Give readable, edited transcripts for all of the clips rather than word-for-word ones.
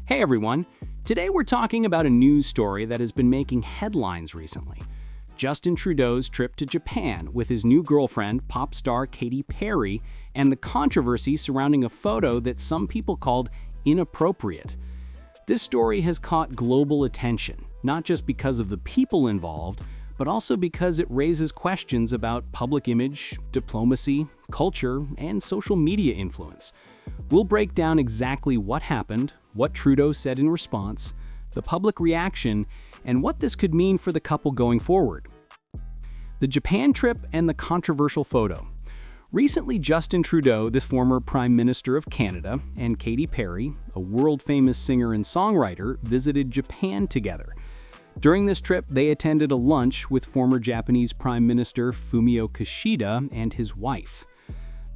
Hey everyone! Today we're talking about a news story that has been making headlines recently. Justin Trudeau's trip to Japan with his new girlfriend, pop star Katy Perry, and the controversy surrounding a photo that some people called inappropriate. This story has caught global attention, not just because of the people involved, but also because it raises questions about public image, diplomacy, culture, and social media influence. We'll break down exactly what happened, what Trudeau said in response, the public reaction, and what this could mean for the couple going forward. The Japan trip and the controversial photo. Recently, Justin Trudeau, the former Prime Minister of Canada, and Katy Perry, a world-famous singer and songwriter, visited Japan together. During this trip, they attended a lunch with former Japanese Prime Minister Fumio Kishida and his wife.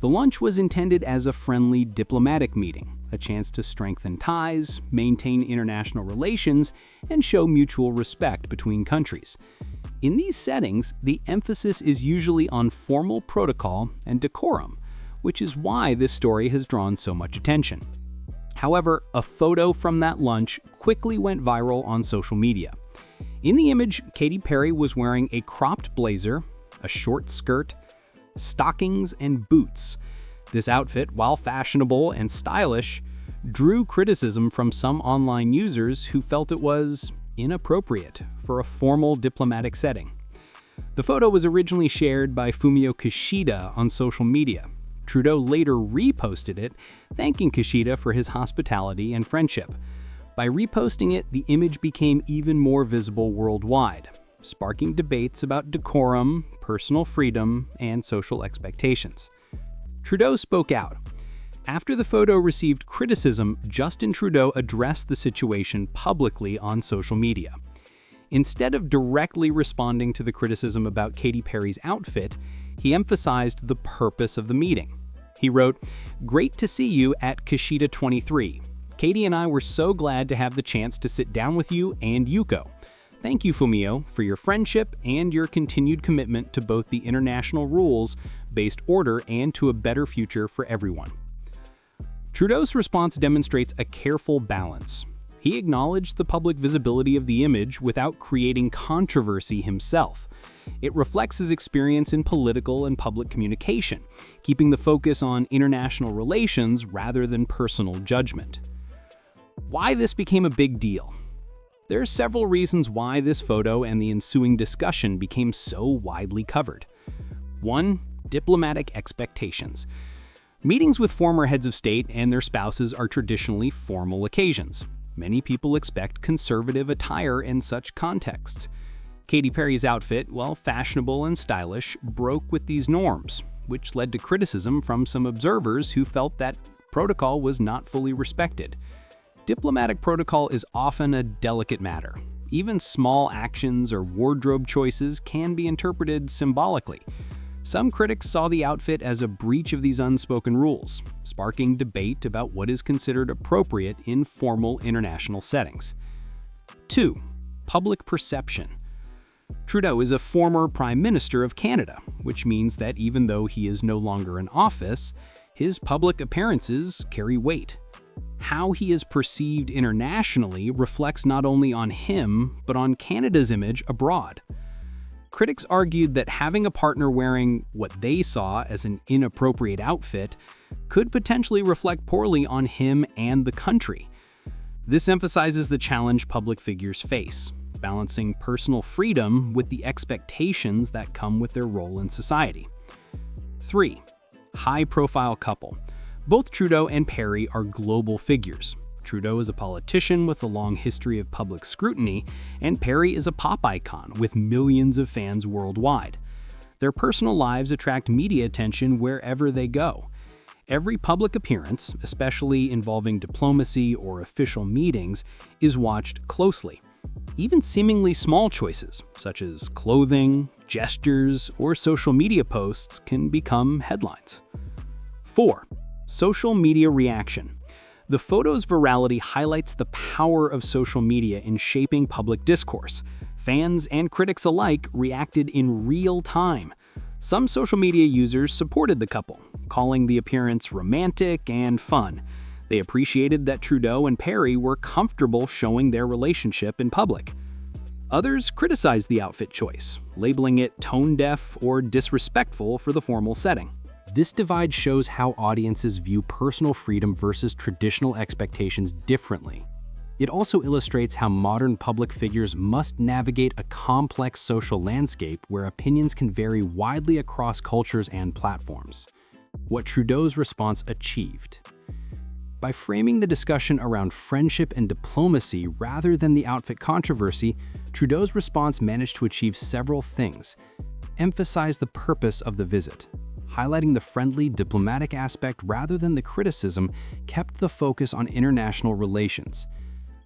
The lunch was intended as a friendly diplomatic meeting, a chance to strengthen ties, maintain international relations, and show mutual respect between countries. In these settings, the emphasis is usually on formal protocol and decorum, which is why this story has drawn so much attention. However, a photo from that lunch quickly went viral on social media. In the image, Katy Perry was wearing a cropped blazer, a short skirt, stockings, and boots. This outfit, while fashionable and stylish, drew criticism from some online users who felt it was inappropriate for a formal diplomatic setting. The photo was originally shared by Fumio Kishida on social media. Trudeau later reposted it, thanking Kishida for his hospitality and friendship. By reposting it, the image became even more visible worldwide, sparking debates about decorum, personal freedom, and social expectations. Trudeau spoke out. After the photo received criticism, Justin Trudeau addressed the situation publicly on social media. Instead of directly responding to the criticism about Katy Perry's outfit, he emphasized the purpose of the meeting. He wrote, "Great to see you at Kishida 23. Katy and I were so glad to have the chance to sit down with you and Yuko. Thank you, Fumio, for your friendship and your continued commitment to both the international rules-based order and to a better future for everyone." Trudeau's response demonstrates a careful balance. He acknowledged the public visibility of the image without creating controversy himself. It reflects his experience in political and public communication, keeping the focus on international relations rather than personal judgment. Why this became a big deal? There are several reasons why this photo and the ensuing discussion became so widely covered. 1. Diplomatic expectations. Meetings with former heads of state and their spouses are traditionally formal occasions. Many people expect conservative attire in such contexts. Katy Perry's outfit, while fashionable and stylish, broke with these norms, which led to criticism from some observers who felt that protocol was not fully respected. Diplomatic protocol is often a delicate matter. Even small actions or wardrobe choices can be interpreted symbolically. Some critics saw the outfit as a breach of these unspoken rules, sparking debate about what is considered appropriate in formal international settings. 2. Public perception. Trudeau is a former Prime Minister of Canada, which means that even though he is no longer in office, his public appearances carry weight. How he is perceived internationally reflects not only on him, but on Canada's image abroad. Critics argued that having a partner wearing what they saw as an inappropriate outfit could potentially reflect poorly on him and the country. This emphasizes the challenge public figures face, balancing personal freedom with the expectations that come with their role in society. 3. High-profile couple. Both Trudeau and Perry are global figures. Trudeau is a politician with a long history of public scrutiny, and Perry is a pop icon with millions of fans worldwide. Their personal lives attract media attention wherever they go. Every public appearance, especially involving diplomacy or official meetings, is watched closely. Even seemingly small choices, such as clothing, gestures, or social media posts, can become headlines. 4. Social media reaction. The photo's virality highlights the power of social media in shaping public discourse. Fans and critics alike reacted in real time. Some social media users supported the couple, calling the appearance romantic and fun. They appreciated that Trudeau and Perry were comfortable showing their relationship in public. Others criticized the outfit choice, labeling it tone-deaf or disrespectful for the formal setting. This divide shows how audiences view personal freedom versus traditional expectations differently. It also illustrates how modern public figures must navigate a complex social landscape where opinions can vary widely across cultures and platforms. What Trudeau's response achieved. By framing the discussion around friendship and diplomacy rather than the outfit controversy, Trudeau's response managed to achieve several things. Emphasize the purpose of the visit. Highlighting the friendly, diplomatic aspect rather than the criticism kept the focus on international relations.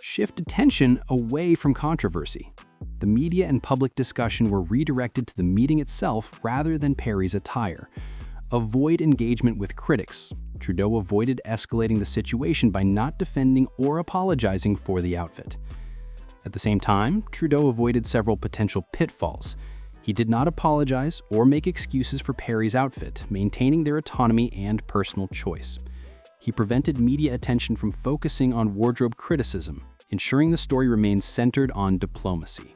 Shift attention away from controversy. The media and public discussion were redirected to the meeting itself rather than Perry's attire. Avoid engagement with critics. Trudeau avoided escalating the situation by not defending or apologizing for the outfit. At the same time, Trudeau avoided several potential pitfalls. He did not apologize or make excuses for Perry's outfit, maintaining their autonomy and personal choice. He prevented media attention from focusing on wardrobe criticism, ensuring the story remains centered on diplomacy.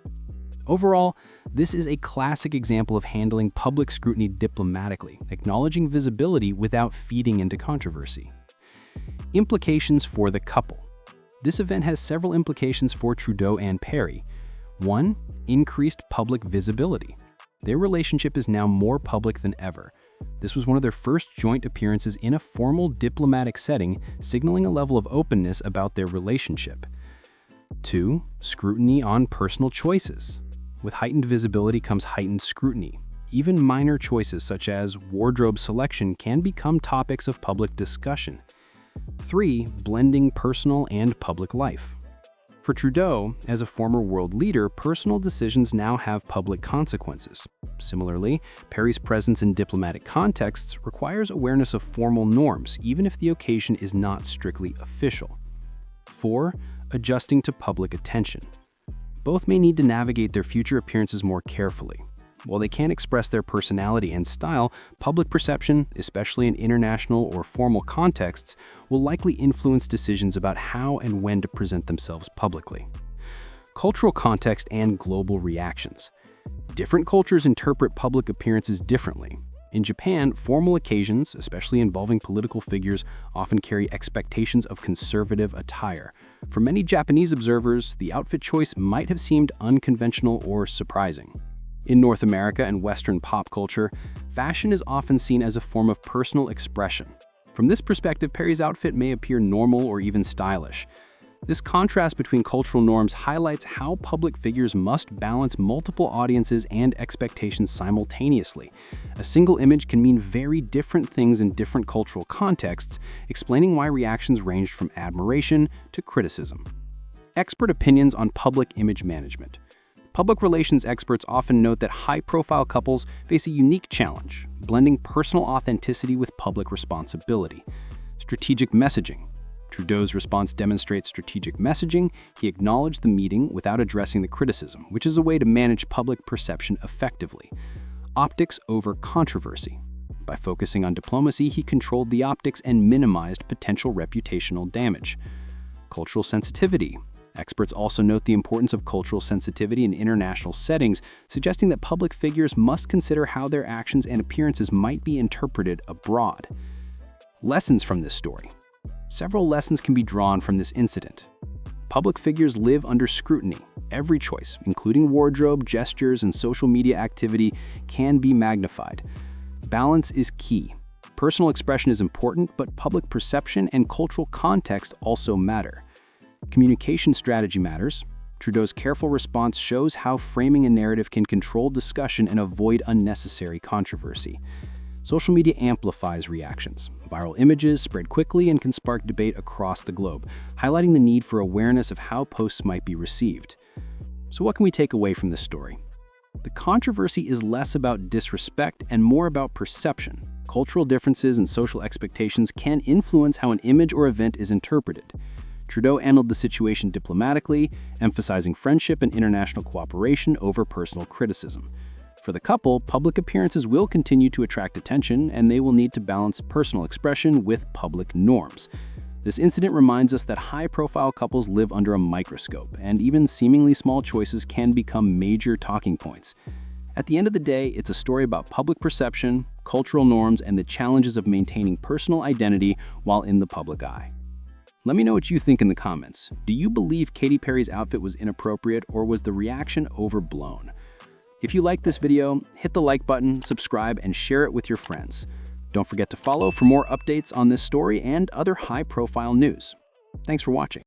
Overall, this is a classic example of handling public scrutiny diplomatically, acknowledging visibility without feeding into controversy. Implications for the couple. This event has several implications for Trudeau and Perry. 1. Increased public visibility. Their relationship is now more public than ever. This was one of their first joint appearances in a formal diplomatic setting, signaling a level of openness about their relationship. 2. Scrutiny on personal choices. With heightened visibility comes heightened scrutiny. Even minor choices such as wardrobe selection can become topics of public discussion. 3. Blending personal and public life. For Trudeau, as a former world leader, personal decisions now have public consequences. Similarly, Perry's presence in diplomatic contexts requires awareness of formal norms, even if the occasion is not strictly official. 4. Adjusting to public attention. Both may need to navigate their future appearances more carefully. While they can express their personality and style, public perception, especially in international or formal contexts, will likely influence decisions about how and when to present themselves publicly. Cultural context and global reactions. Different cultures interpret public appearances differently. In Japan, formal occasions, especially involving political figures, often carry expectations of conservative attire. For many Japanese observers, the outfit choice might have seemed unconventional or surprising. In North America and Western pop culture, fashion is often seen as a form of personal expression. From this perspective, Perry's outfit may appear normal or even stylish. This contrast between cultural norms highlights how public figures must balance multiple audiences and expectations simultaneously. A single image can mean very different things in different cultural contexts, explaining why reactions ranged from admiration to criticism. Expert opinions on public image management. Public relations experts often note that high-profile couples face a unique challenge, blending personal authenticity with public responsibility. Strategic messaging. Trudeau's response demonstrates strategic messaging. He acknowledged the meeting without addressing the criticism, which is a way to manage public perception effectively. Optics over controversy. By focusing on diplomacy, he controlled the optics and minimized potential reputational damage. Cultural sensitivity. Experts also note the importance of cultural sensitivity in international settings, suggesting that public figures must consider how their actions and appearances might be interpreted abroad. Lessons from this story. Several lessons can be drawn from this incident. Public figures live under scrutiny. Every choice, including wardrobe, gestures, and social media activity, can be magnified. Balance is key. Personal expression is important, but public perception and cultural context also matter. Communication strategy matters. Trudeau's careful response shows how framing a narrative can control discussion and avoid unnecessary controversy. Social media amplifies reactions. Viral images spread quickly and can spark debate across the globe, highlighting the need for awareness of how posts might be received. So what can we take away from this story? The controversy is less about disrespect and more about perception. Cultural differences and social expectations can influence how an image or event is interpreted. Trudeau handled the situation diplomatically, emphasizing friendship and international cooperation over personal criticism. For the couple, public appearances will continue to attract attention, and they will need to balance personal expression with public norms. This incident reminds us that high-profile couples live under a microscope, and even seemingly small choices can become major talking points. At the end of the day, it's a story about public perception, cultural norms, and the challenges of maintaining personal identity while in the public eye. Let me know what you think in the comments. Do you believe Katy Perry's outfit was inappropriate, or was the reaction overblown? If you liked this video, hit the like button, subscribe, and share it with your friends. Don't forget to follow for more updates on this story and other high-profile news. Thanks for watching.